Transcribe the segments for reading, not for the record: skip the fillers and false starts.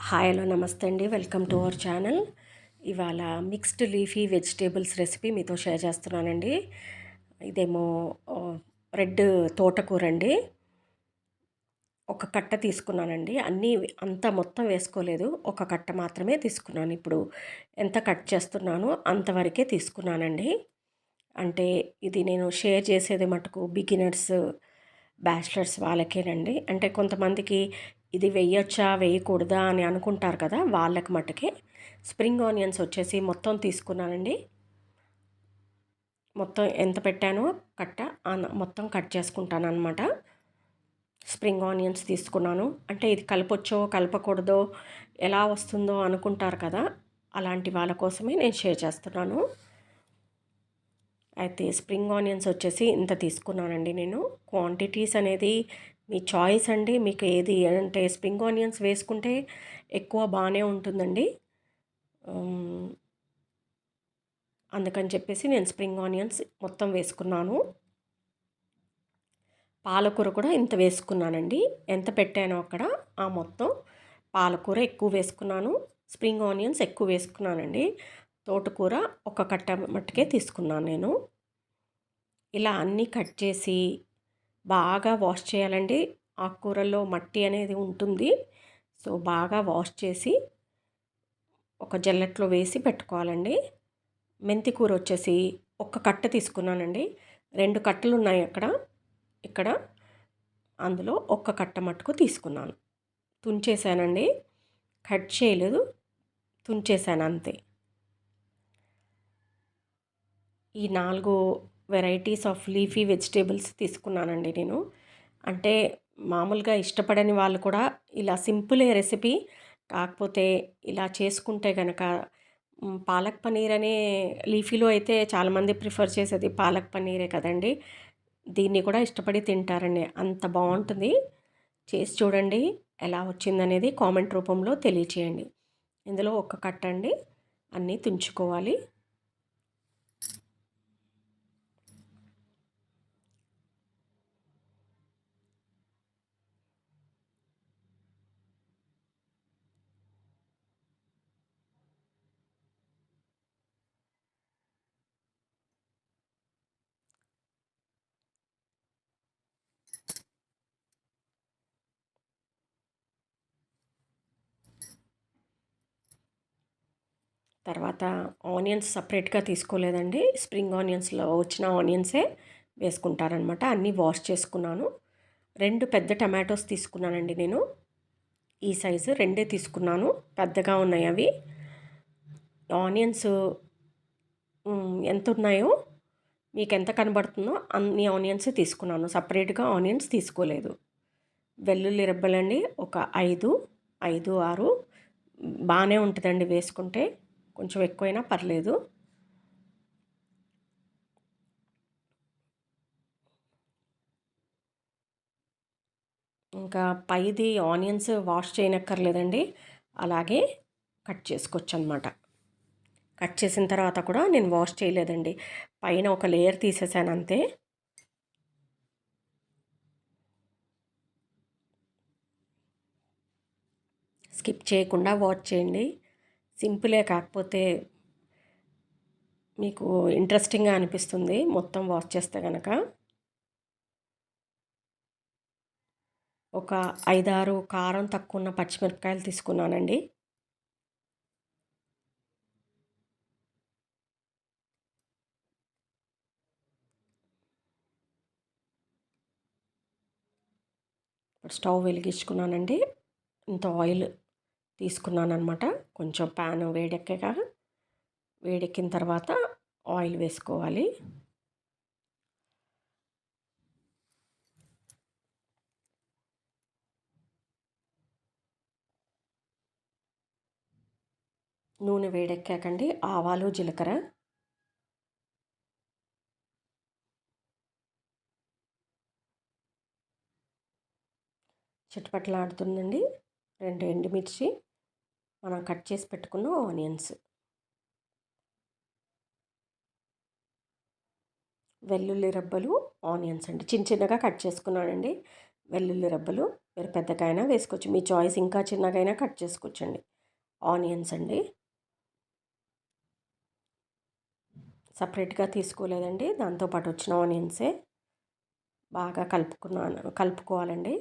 Hi hello నమస్తే అండి, welcome to our channel. ఇవాళ మిక్స్డ్ లీఫీ వెజిటేబుల్స్ రెసిపీ మీతో షేర్ చేస్తున్నానండి. ఇదేమో రెడ్ తోటకూర అండి. ఒక కట్ట తీసుకున్నానండి. అంతా మొత్తం వేసుకోలేదు, ఒక కట్ట మాత్రమే తీసుకున్నాను. ఇప్పుడు ఎంత కట్ చేస్తున్నానో అంతవరకే తీసుకున్నానండి. అంటే ఇది నేను షేర్ చేసేది మటుకు బిగినర్స్, బ్యాచిలర్స్ వాళ్ళకేనండి. అంటే కొంతమందికి ఇది వేయొచ్చా వేయకూడదా అని అనుకుంటారు కదా, వాళ్ళకి మట్టుకే. స్ప్రింగ్ ఆనియన్స్ వచ్చేసి మొత్తం తీసుకున్నానండి. మొత్తం ఎంత పెట్టానో కట్ట మొత్తం కట్ చేసుకుంటాను అనమాట. స్ప్రింగ్ ఆనియన్స్ తీసుకున్నాను. అంటే ఇది కలపొచ్చో కలపకూడదో ఎలా వస్తుందో అనుకుంటారు కదా, అలాంటి వాళ్ళ కోసమే నేను షేర్ చేస్తున్నాను. అయితే స్ప్రింగ్ ఆనియన్స్ వచ్చేసి ఇంత తీసుకున్నానండి నేను. క్వాంటిటీస్ అనేది మీ చాయిస్ అండి. మీకు ఏది అంటే స్ప్రింగ్ ఆనియన్స్ వేసుకుంటే ఎక్కువ బాగానే ఉంటుందండి. అందుకని చెప్పేసి నేను స్ప్రింగ్ ఆనియన్స్ మొత్తం వేసుకున్నాను. పాలకూర కూడా ఇంత వేసుకున్నానండి. ఎంత పెట్టానో అక్కడ ఆ మొత్తం. పాలకూర ఎక్కువ వేసుకున్నాను, స్ప్రింగ్ ఆనియన్స్ ఎక్కువ వేసుకున్నానండి. తోటకూర ఒక కట్ట మట్టుకే తీసుకున్నాను నేను. ఇలా అన్నీ కట్ చేసి బాగా వాష్ చేయాలండి. ఆకుకూరల్లో మట్టి అనేది ఉంటుంది, సో బాగా వాష్ చేసి ఒక జల్లెట్లో వేసి పెట్టుకోవాలండి. మెంతి కూర వచ్చేసి ఒక కట్ట తీసుకున్నానండి. 2 కట్టలు ఉన్నాయి ఇక్కడ. అందులో ఒక్క కట్ట మట్టుకు తీసుకున్నాను. తుంచేసానండి, కట్ చేయలేదు, తుంచేసాను అంతే. ఈ 4 వెరైటీస్ ఆఫ్ లీఫీ వెజిటేబుల్స్ తీసుకున్నానండి నేను. అంటే మామూలుగా ఇష్టపడని వాళ్ళు కూడా ఇలా సింపులే రెసిపీ, కాకపోతే ఇలా చేసుకుంటే కనుక పాలక్ పనీర్ అనే లీఫీలో అయితే చాలామంది ప్రిఫర్ చేసేది పాలక్ పనీరే కదండి. దీన్ని కూడా ఇష్టపడి తింటారండి, అంత బాగుంటుంది. చేసి చూడండి, ఎలా వచ్చిందనేది కామెంట్ రూపంలో తెలియచేయండి. ఇందులో ఒక కట్ట అండి, అన్నీ తుంచుకోవాలి. తర్వాత ఆనియన్స్ సపరేట్గా తీసుకోలేదండి, స్ప్రింగ్ ఆనియన్స్లో వచ్చిన ఆనియన్సే వేసుకుంటారనమాట. అన్నీ వాష్ చేసుకున్నాను. 2 పెద్ద టమాటోస్ తీసుకున్నానండి నేను. ఈ సైజు 2 తీసుకున్నాను, పెద్దగా ఉన్నాయి అవి. ఆనియన్స్ ఎంత ఉన్నాయో మీకు ఎంత కనబడుతుందో అన్ని ఆనియన్స్ తీసుకున్నాను, సపరేట్గా ఆనియన్స్ తీసుకోలేదు. వెల్లుల్లి రెబ్బలండి ఒక 5, 6 బాగానే ఉంటుందండి వేసుకుంటే, కొంచెం ఎక్కువైనా పర్లేదు. ఇంకా పైది ఆనియన్స్ వాష్ చేయనక్కర్లేదండి, అలాగే కట్ చేసుకోవచ్చు అనమాట. కట్ చేసిన తర్వాత కూడా నేను వాష్ చేయలేదండి, పైన ఒక లేయర్ తీసేసాను అంతే. స్కిప్ చేయకుండా వాచ్ చేయండి. సింపులే, కాకపోతే మీకు ఇంట్రెస్టింగ్గా అనిపిస్తుంది మొత్తం వాష్ చేస్తే కనుక. ఒక 5, 6 కారం తక్కువ ఉన్న పచ్చిమిరపకాయలు తీసుకున్నానండి. ఇప్పుడు స్టవ్ వెలిగించుకున్నానండి. ఇంత ఆయిల్ తీసుకున్నాను అనమాట. కొంచెం ప్యాన్ వేడెక్కిన తర్వాత ఆయిల్ వేసుకోవాలి. నూనె వేడెక్కాకండి ఆవాలు, జీలకర్ర, చిటపటలాడుతుందండి. 2 ఎండుమిర్చి, మనం కట్ చేసి పెట్టుకున్న ఆనియన్స్, వెల్లుల్లి రెబ్బలు, ఆనియన్స్ అండి చిన్న చిన్నగా కట్ చేసుకున్నానండి. వెల్లుల్లి రెబ్బలు మీరు పెద్దగైనా వేసుకోవచ్చు, మీ చాయిస్. ఇంకా చిన్నగైనా కట్ చేసుకోవచ్చండి. ఆనియన్స్ అండి, సపరేట్గా తీసుకోలేదండి, దాంతోపాటు వచ్చిన ఆనియన్సే బాగా కలుపుకోవాలండి.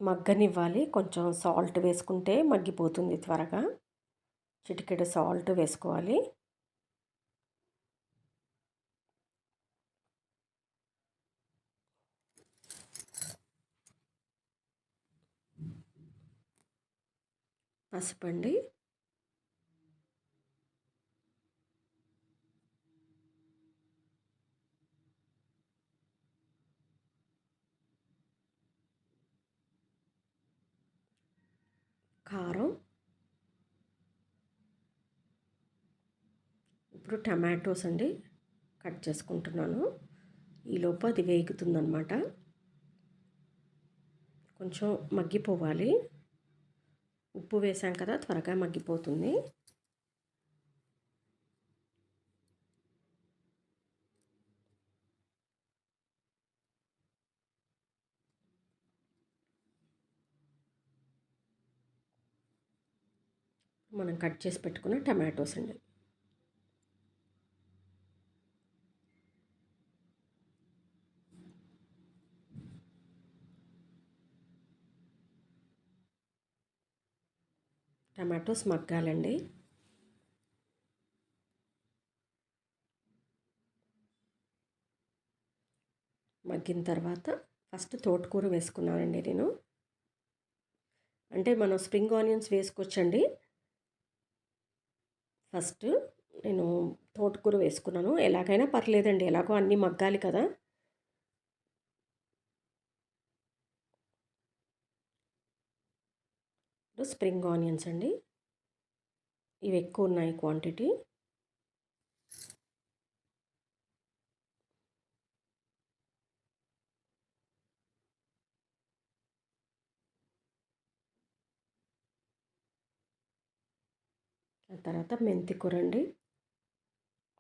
మగ్గనివ్వాలి. కొంచెం సాల్ట్ వేసుకుంటే మగ్గిపోతుంది త్వరగా. చిటికెడు సాల్ట్ వేసుకోవాలి. పసుపండి, కారం, ఇప్పుడు టమాటోస్ అండి కట్ చేసుకుంటున్నాను. ఈలోపు అది వేగుతుందనమాట. కొంచెం మగ్గిపోవాలి. ఉప్పు వేసాం కదా, త్వరగా మగ్గిపోతుంది. మనం కట్ చేసి పెట్టుకున్న టమాటోస్ అండి. టమాటోస్ మగ్గాలండి. మగ్గిన తర్వాత ఫస్ట్ తోటకూర వేసుకున్నానండి నేను. అంటే మనం స్ప్రింగ్ ఆనియన్స్ వేసుకోవచ్చండి. ఫస్ట్ నేను తోటకూర వేసుకున్నాను. ఎలాగైనా పర్లేదండి, ఎలాగో అన్నీ మగ్గాలి కదా. ఇప్పుడు స్ప్రింగ్ ఆనియన్స్ అండి, ఇవి ఎక్కువ ఉన్నాయి క్వాంటిటీ. ఆ తర్వాత మెంతి కూర అండి.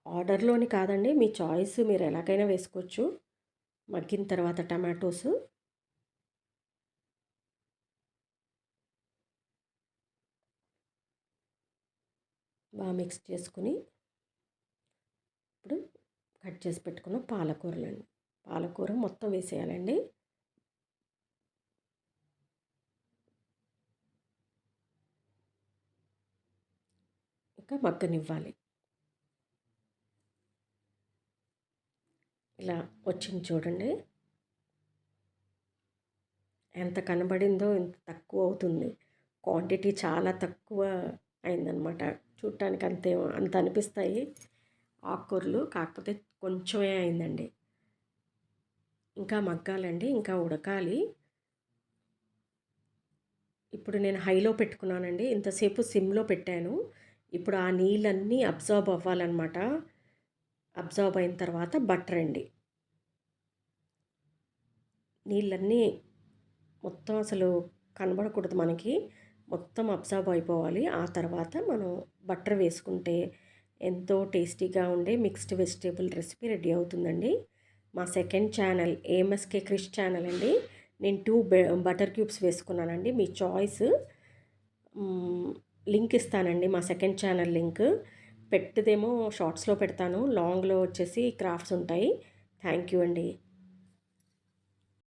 ఆర్డర్లోని కాదండి, మీ చాయిస్, మీరు ఎలాగైనా వేసుకోవచ్చు. మగ్గిన తర్వాత టమాటోస్ బాగా మిక్స్ చేసుకుని, ఇప్పుడు కట్ చేసి పెట్టుకున్న పాలకూరలండి, పాలకూర మొత్తం వేసేయాలండి. ఇంకా మగ్గనివ్వాలి. ఇలా వచ్చింది చూడండి, ఎంత కనబడిందో ఇంత తక్కువ అవుతుంది. క్వాంటిటీ చాలా తక్కువ అయిందనమాట. చూడటానికి అంత అనిపిస్తాయి ఆకుకూరలు, కాకపోతే కొంచెమే అయిందండి. ఇంకా మగ్గాలండి, ఇంకా ఉడకాలి. ఇప్పుడు నేను హైలో పెట్టుకున్నానండి, ఇంతసేపు సిమ్లో పెట్టాను. ఇప్పుడు ఆ నీళ్ళన్నీ అబ్జార్బ్ అవ్వాలన్నమాట. అబ్జార్బ్ అయిన తర్వాత బటర్ అండి, నీళ్ళన్నీ మొత్తం అసలు కనబడకూడదు మనకి, మొత్తం అబ్జార్బ్ అయిపోవాలి. ఆ తర్వాత మనం బటర్ వేసుకుంటే ఎంతో టేస్టీగా ఉండే మిక్స్డ్ వెజిటేబుల్ రెసిపీ రెడీ అవుతుందండి. మా సెకండ్ ఛానల్ ఏఎంఎస్కే క్రిష్ ఛానల్ అండి. నేను 2 బటర్ క్యూబ్స్ వేసుకున్నానండి. మీ చాయిస్. లింక్ ఇస్తానండి, మా సెకండ్ ఛానల్ లింక్. పెట్టదేమో షార్ట్స్లో పెడతాను, లాంగ్లో వచ్చేసి క్రాఫ్ట్స్ ఉంటాయి. థ్యాంక్ యూ అండి.